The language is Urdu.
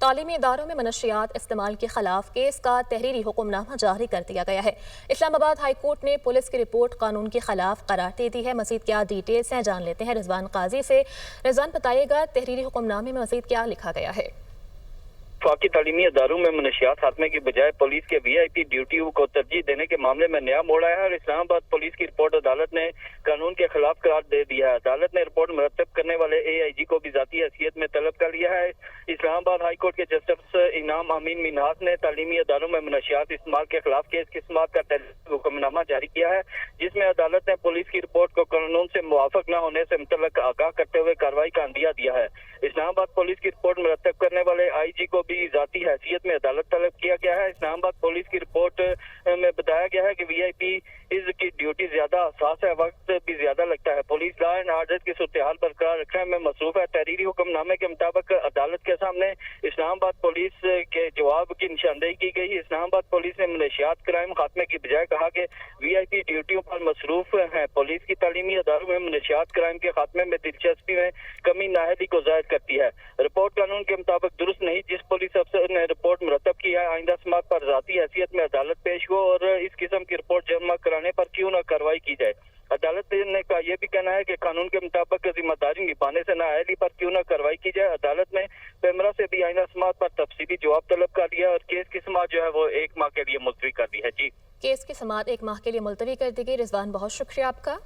تعلیمی اداروں میں منشیات استعمال کے خلاف کیس کا تحریری حکم نامہ جاری کر دیا گیا ہے۔ اسلام آباد ہائی کورٹ نے پولیس کی رپورٹ قانون کے خلاف قرار دے دی ہے۔ مزید کیا ڈیٹیلز ہیں جان لیتے ہیں رضوان قاضی سے۔ رضوان بتائیے گا تحریری حکم نامے میں مزید کیا لکھا گیا ہے؟ وفاقی تعلیمی اداروں میں منشیات خاتمے کی بجائے پولیس کے وی آئی پی ڈیوٹیوں کو ترجیح دینے کے معاملے میں نیا موڑ آیا ہے اور اسلام آباد پولیس کی رپورٹ عدالت نے قانون کے خلاف قرار دے دیا ہے۔ عدالت نے رپورٹ مرتب کرنے والے اے آئی جی کو بھی ذاتی حیثیت میں طلب کر لیا ہے۔ اسلام آباد ہائی کورٹ کے جسٹس انعام امین منہاس نے تعلیمی اداروں میں منشیات استعمال کے خلاف کیس کی سماعت کا تحریری حکم نامہ جاری کیا ہے، جس میں عدالت نے پولیس کی رپورٹ کو قانون سے موافق نہ ہونے سے متعلق آگاہ کرتے ہوئے کارروائی کا عندیہ دیا ہے۔ اسلام آباد پولیس کی رپورٹ مرتب کرنے والے آئی جی کو بھی ذاتی حیثیت میں عدالت طلب کیا گیا ہے۔ اسلام آباد پولیس کی رپورٹ میں بتایا گیا ہے کہ وی آئی پی کی ڈیوٹی زیادہ حساس ہے، وقت بھی زیادہ لگتا ہے، پولیس لا اینڈ آرڈر کی صورتحال برقرار رکھنے میں مصروف ہے۔ تحریری حکم نامے کے مطابق عدالت کے سامنے اسلام آباد پولیس کے جواب کی نشاندہی کی گئی۔ اسلام آباد پولیس نے منشیات کرائم خاتمے کی بجائے کہا کہ وی آئی پی ڈیوٹیوں پر مصروف ہیں۔ پولیس کی تعلیمی اداروں میں منشیات کرائم کے خاتمے میں دلچسپی میں کمی نااہلی کو ظاہر کرتی ہے۔ رپورٹ قانون کے مطابق درست نہیں۔ جس پولیس افسر نے رپورٹ مرتب کی ہے، آئندہ سماعت پر ذاتی حیثیت میں عدالت پیش ہو اور اس قسم کی رپورٹ جمع کرانے پر کیوں نہ کارروائی کی جائے۔ عدالت نے کا یہ بھی کہنا ہے کہ قانون کے مطابق ذمہ داری نبھانے سے نااہلی پر کیوں نہ کارروائی کی جائے۔ عدالت نے پیمرا سے بھی آئندہ سماعت پر تفصیلی جواب طلب کر لیا اور کیس کی سماعت جو ہے وہ 1 ماہ کے لیے ملتوی کر دی ہے۔ کیس کی سماعت 1 ماہ کے لیے ملتوی کر دی گئی۔ رضوان بہت شکریہ آپ کا۔